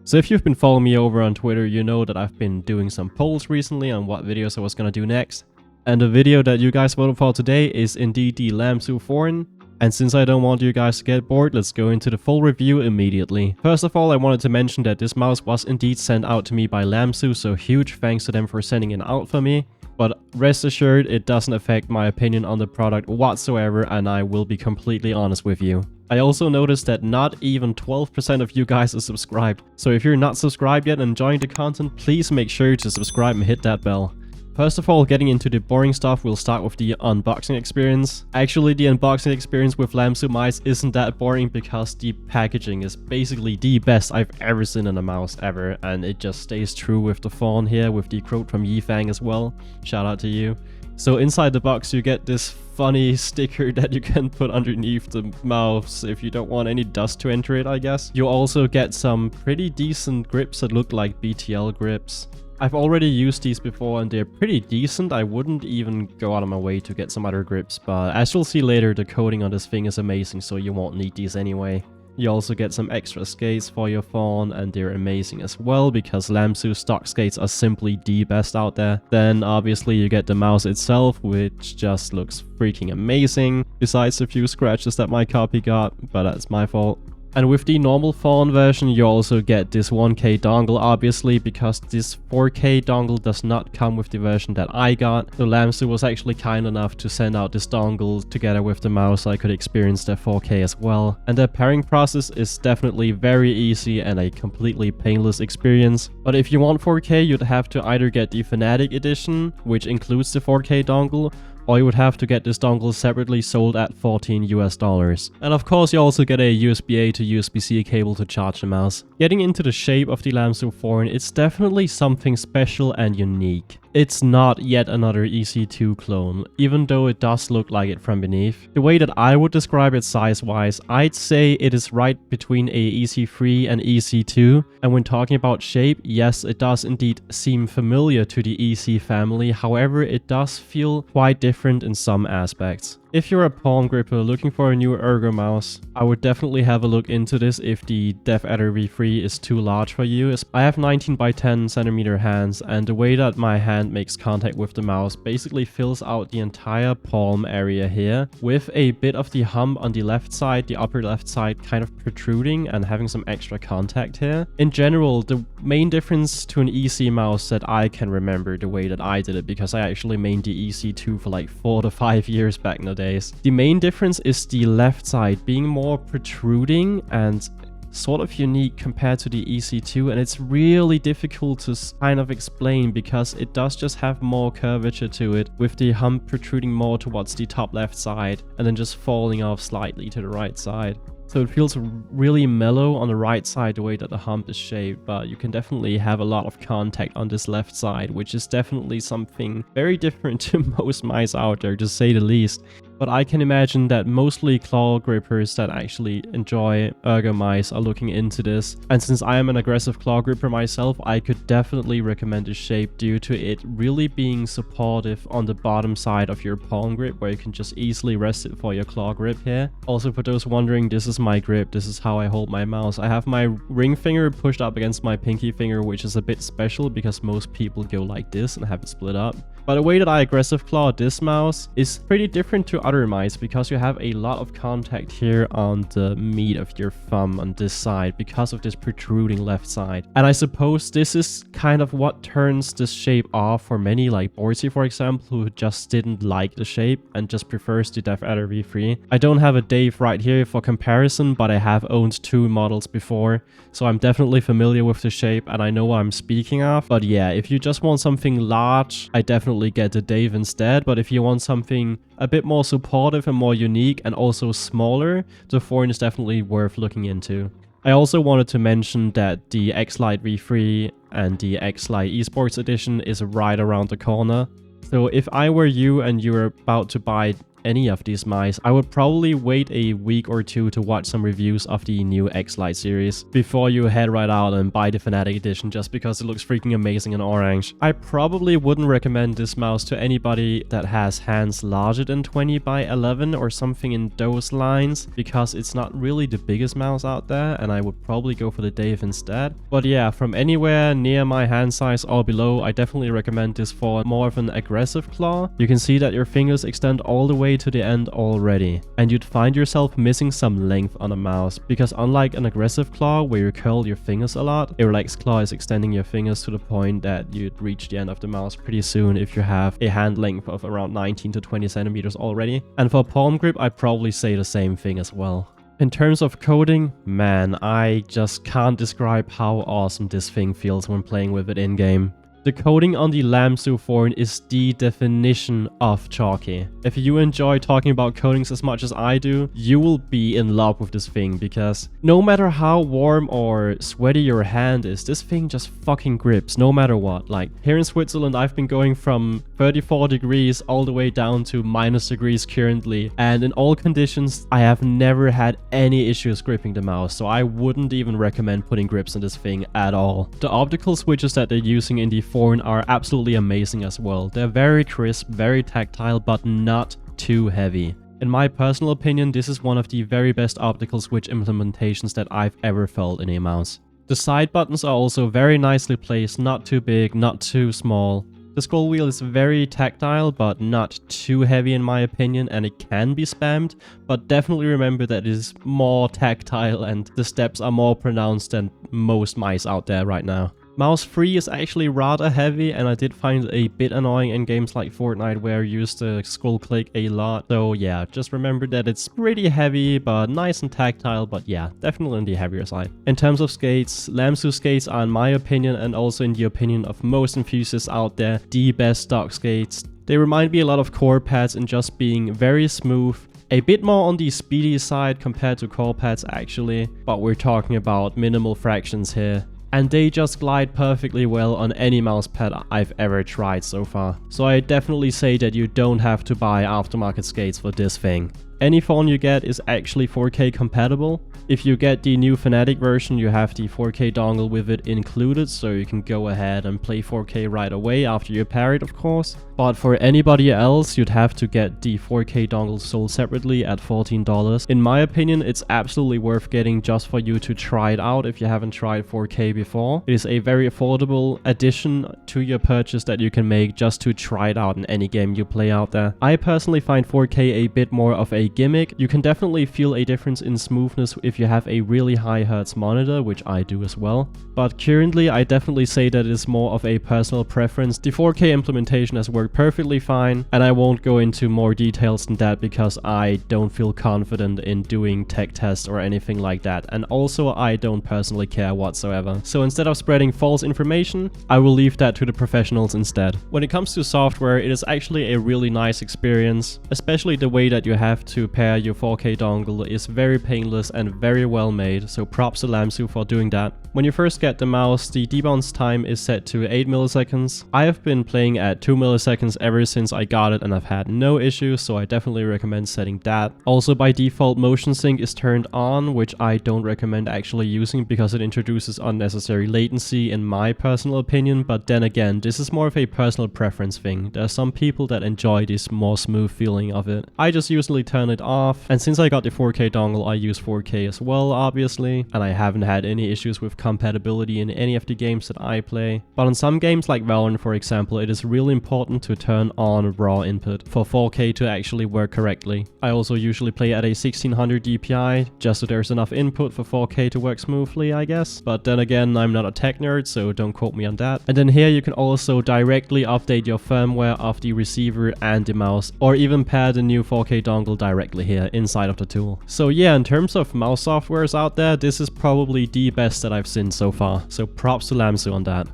So if you've been following me over on Twitter, you know that I've been doing some polls recently on what videos I was gonna do next. And the video that you guys voted for today is indeed the LAMZU Thorn. And since I don't want you guys to get bored, let's go into the full review immediately. First of all, I wanted to mention that this mouse was indeed sent out to me by LAMZU, so huge thanks to them for sending it out for me. But rest assured, it doesn't affect my opinion on the product whatsoever, and I will be completely honest with you. I also noticed that not even 12% of you guys are subscribed. So if you're not subscribed yet and enjoying the content, please make sure to subscribe and hit that bell. First of all, getting into the boring stuff, we'll start with the unboxing experience. Actually, the unboxing experience with LAMZU mice isn't that boring because the packaging is basically the best I've ever seen in a mouse ever, and it just stays true with the Thorn here, with the quote from Yifang as well. Shout out to you. So inside the box you get this funny sticker that you can put underneath the mouse if you don't want any dust to enter it, I guess. You also get some pretty decent grips that look like BTL grips. I've already used these before and they're pretty decent. I wouldn't even go out of my way to get some other grips, but as you'll see later, the coating on this thing is amazing, so you won't need these anyway. You also get some extra skates for your Thorn, and they're amazing as well because LAMZU stock skates are simply the best out there. Then obviously you get the mouse itself, which just looks freaking amazing, besides a few scratches that my copy got, but that's my fault. And with the normal Thorn version, you also get this 1K dongle, obviously, because this 4K dongle does not come with the version that I got. So LAMZU was actually kind enough to send out this dongle together with the mouse so I could experience the 4K as well. And the pairing process is definitely very easy and a completely painless experience. But if you want 4K, you'd have to either get the Fanatic edition, which includes the 4K dongle, or you would have to get this dongle separately sold at $14 US. And of course you also get a USB-A to USB-C cable to charge the mouse. Getting into the shape of the LAMZU Thorn, it's definitely something special and unique. It's not yet another EC2 clone, even though it does look like it from beneath. The way that I would describe it size-wise, I'd say it is right between a EC3 and EC2. And when talking about shape, yes, it does indeed seem familiar to the EC family, however, it does feel quite different in some aspects. If you're a palm gripper looking for a new Ergo mouse, I would definitely have a look into this if the Def Adder V3 is too large for you. I have 19 by 10 centimeter hands, and the way that my hand makes contact with the mouse basically fills out the entire palm area here, with a bit of the hump on the left side, the upper left side kind of protruding and having some extra contact here. In general, the main difference to an EC mouse that I can remember the way that I did it, because I actually mained the EC2 for like 4 to 5 years back in the days. The main difference is the left side being more protruding and sort of unique compared to the EC2, and it's really difficult to kind of explain because it does just have more curvature to it, with the hump protruding more towards the top left side and then just falling off slightly to the right side. So it feels really mellow on the right side the way that the hump is shaped, but you can definitely have a lot of contact on this left side, which is definitely something very different to most mice out there, to say the least. But I can imagine that mostly claw grippers that actually enjoy Ergo mice are looking into this. And since I am an aggressive claw gripper myself, I could definitely recommend this shape due to it really being supportive on the bottom side of your palm grip, where you can just easily rest it for your claw grip here. Also, for those wondering, this is my grip, this is how I hold my mouse. I have my ring finger pushed up against my pinky finger, which is a bit special because most people go like this and have it split up. But the way that I aggressive claw this mouse is pretty different to other mice because you have a lot of contact here on the meat of your thumb on this side because of this protruding left side. And I suppose this is kind of what turns this shape off for many, like Borsey for example, who just didn't like the shape and just prefers the Def Adder V3. I don't have a Dave right here for comparison, but I have owned 2 models before, so I'm definitely familiar with the shape and I know what I'm speaking of. But yeah, if you just want something large, I definitely get the Dave instead, but if you want something a bit more supportive and more unique and also smaller, the Thorn is definitely worth looking into. I also wanted to mention that the X-Lite V3 and the X-Lite Esports Edition is right around the corner. So if I were you and you were about to buy any of these mice, I would probably wait a week or two to watch some reviews of the new X-Lite series before you head right out and buy the Fanatic edition just because it looks freaking amazing in orange. I probably wouldn't recommend this mouse to anybody that has hands larger than 20 by 11 or something in those lines, because it's not really the biggest mouse out there, and I would probably go for the Dave instead. But yeah, from anywhere near my hand size or below, I definitely recommend this for more of an aggressive claw. You can see that your fingers extend all the way to the end already, and you'd find yourself missing some length on a mouse, because unlike an aggressive claw where you curl your fingers a lot, a relaxed claw is extending your fingers to the point that you'd reach the end of the mouse pretty soon if you have a hand length of around 19 to 20 centimeters already. And for palm grip, I'd probably say the same thing as well. In terms of coding, man, I just can't describe how awesome this thing feels when playing with it in-game. The coating on the LAMZU Thorn is the definition of chalky. If you enjoy talking about coatings as much as I do, you will be in love with this thing, because no matter how warm or sweaty your hand is, this thing just fucking grips no matter what. Like here in Switzerland, I've been going from 34 degrees all the way down to -degrees currently, and in all conditions, I have never had any issues gripping the mouse, so I wouldn't even recommend putting grips in this thing at all. The optical switches that they're using in the Thorn are absolutely amazing as well. They're very crisp, very tactile, but not too heavy. In my personal opinion, this is one of the very best optical switch implementations that I've ever felt in a mouse. The side buttons are also very nicely placed, not too big, not too small. The scroll wheel is very tactile, but not too heavy in my opinion, and it can be spammed, but definitely remember that it is more tactile and the steps are more pronounced than most mice out there right now. Mouse 3 is actually rather heavy, and I did find it a bit annoying in games like Fortnite where you use the scroll click a lot. So yeah, just remember that it's pretty heavy, but nice and tactile, but yeah, definitely on the heavier side. In terms of skates, LAMZU skates are, in my opinion, and also in the opinion of most enthusiasts out there, the best stock skates. They remind me a lot of core pads in just being very smooth, a bit more on the speedy side compared to core pads actually, but we're talking about minimal fractions here. And they just glide perfectly well on any mousepad I've ever tried so far. So I definitely say that you don't have to buy aftermarket skates for this thing. Any phone you get is actually 4K compatible. If you get the new Fanatic version, you have the 4K dongle with it included, so you can go ahead and play 4K right away after you pair it, of course. But for anybody else, you'd have to get the 4K dongle sold separately at $14. In my opinion, it's absolutely worth getting just for you to try it out if you haven't tried 4K before. It is a very affordable addition to your purchase that you can make just to try it out in any game you play out there. I personally find 4K a bit more of a gimmick. You can definitely feel a difference in smoothness if you have a really high hertz monitor, which I do as well. But currently, I definitely say that it's more of a personal preference. The 4K implementation has worked perfectly fine, and I won't go into more details than that because I don't feel confident in doing tech tests or anything like that, and also I don't personally care whatsoever. So instead of spreading false information, I will leave that to the professionals instead. When it comes to software, it is actually a really nice experience, especially the way that you have to pair your 4K dongle is very painless and very well made, so props to LAMZU for doing that. When you first get the mouse, the debounce time is set to 8 milliseconds. I have been playing at 2 milliseconds ever since I got it and I've had no issues, so I definitely recommend setting that. Also by default, motion sync is turned on, which I don't recommend actually using because it introduces unnecessary latency in my personal opinion, but then again, this is more of a personal preference thing. There are some people that enjoy this more smooth feeling of it. I just usually turn it off, and since I got the 4K dongle, I use 4K as well, obviously, and I haven't had any issues with compatibility in any of the games that I play. But on some games like Valorant, for example, it is really important to turn on raw input for 4K to actually work correctly. I also usually play at a 1600 DPI, just so there's enough input for 4K to work smoothly, I guess. But then again, I'm not a tech nerd, so don't quote me on that. And then here you can also directly update your firmware of the receiver and the mouse, or even pair the new 4K dongle directly here inside of the tool. So yeah, in terms of mouse softwares out there, this is probably the best that I've seen so far. So props to LAMZU on that.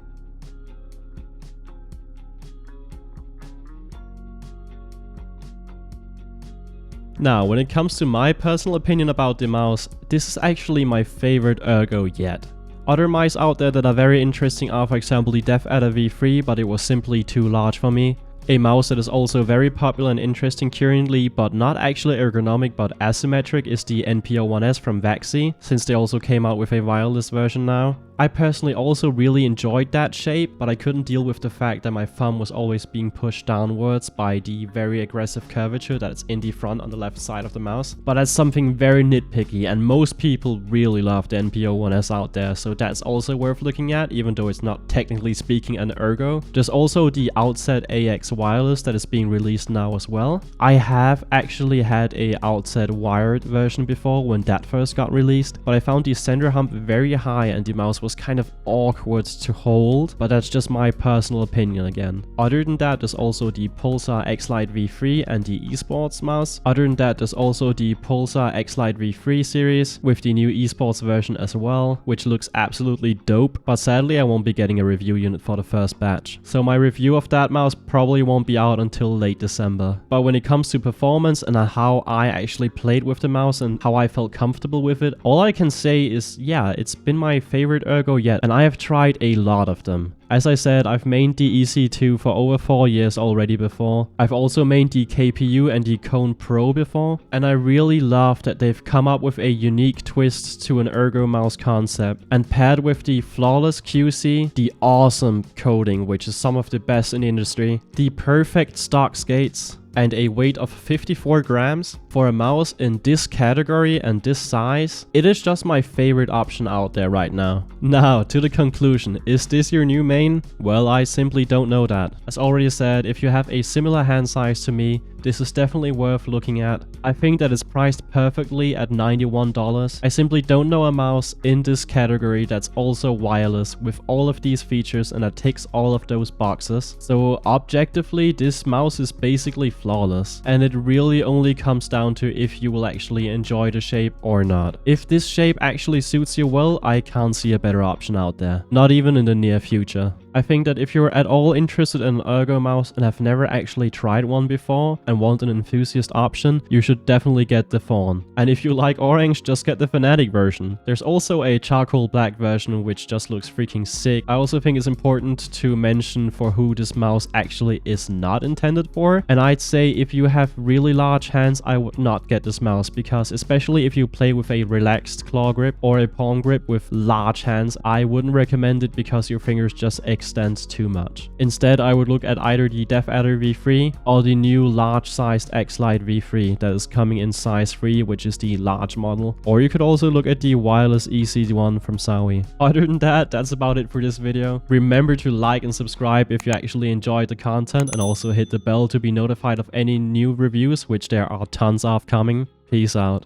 Now, when it comes to my personal opinion about the mouse, this is actually my favorite Ergo yet. Other mice out there that are very interesting are, for example, the DevAdder V3, but it was simply too large for me. A mouse that is also very popular and interesting currently, but not actually ergonomic but asymmetric, is the NPO-1S from Vaxi, since they also came out with a wireless version now. I personally also really enjoyed that shape, but I couldn't deal with the fact that my thumb was always being pushed downwards by the very aggressive curvature that's in the front on the left side of the mouse. But that's something very nitpicky, and most people really love the NPO-1S out there, so that's also worth looking at, even though it's not technically speaking an Ergo. There's also the Outset AX wireless that is being released now as well. I have actually had a Outset wired version before when that first got released, but I found the center hump very high and the mouse was kind of awkward to hold, but that's just my personal opinion again. Other than that, there's also the Pulsar X-Lite V3 and the esports mouse. Other than that, there's also the Pulsar X-Lite V3 series with the new esports version as well, which looks absolutely dope, but sadly I won't be getting a review unit for the first batch. So my review of that mouse probably won't be out until late December. But when it comes to performance and how I actually played with the mouse and how I felt comfortable with it, all I can say is, yeah, it's been my favorite Ergo yet, and I have tried a lot of them. As I said, I've mained the EC2 for over 4 years already before. I've also mained the KPU and the Cone Pro before, and I really love that they've come up with a unique twist to an Ergo mouse concept, and paired with the flawless QC, the awesome coding, which is some of the best in the industry, the perfect stock skates, and a weight of 54 grams for a mouse in this category and this size, it is just my favorite option out there right now. Now, to the conclusion, is this your new main? Well, I simply don't know that. As already said, if you have a similar hand size to me, this is definitely worth looking at. I think that it's priced perfectly at $91. I simply don't know a mouse in this category that's also wireless with all of these features and that ticks all of those boxes. So objectively, this mouse is basically flawless, and it really only comes down to if you will actually enjoy the shape or not. If this shape actually suits you well, I can't see a better option out there, not even in the near future. I think that if you're at all interested in an Ergo mouse and have never actually tried one before and want an enthusiast option, you should definitely get the Thorn. And if you like orange, just get the Fanatic version. There's also a charcoal black version which just looks freaking sick. I also think it's important to mention for who this mouse actually is not intended for, and I'd say if you have really large hands, I would not get this mouse, because especially if you play with a relaxed claw grip or a palm grip with large hands, I wouldn't recommend it because your fingers just extends too much. Instead, I would look at either the DeathAdder V3 or the new large-sized X-Lite V3 that is coming in size 3, which is the large model. Or you could also look at the wireless EC1 from Zowie. Other than that, that's about it for this video. Remember to like and subscribe if you actually enjoyed the content, and also hit the bell to be notified of any new reviews, which there are tons of coming. Peace out.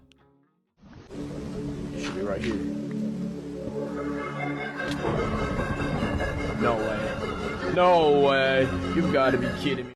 It should be right here. No way. No way. You gotta be kidding me.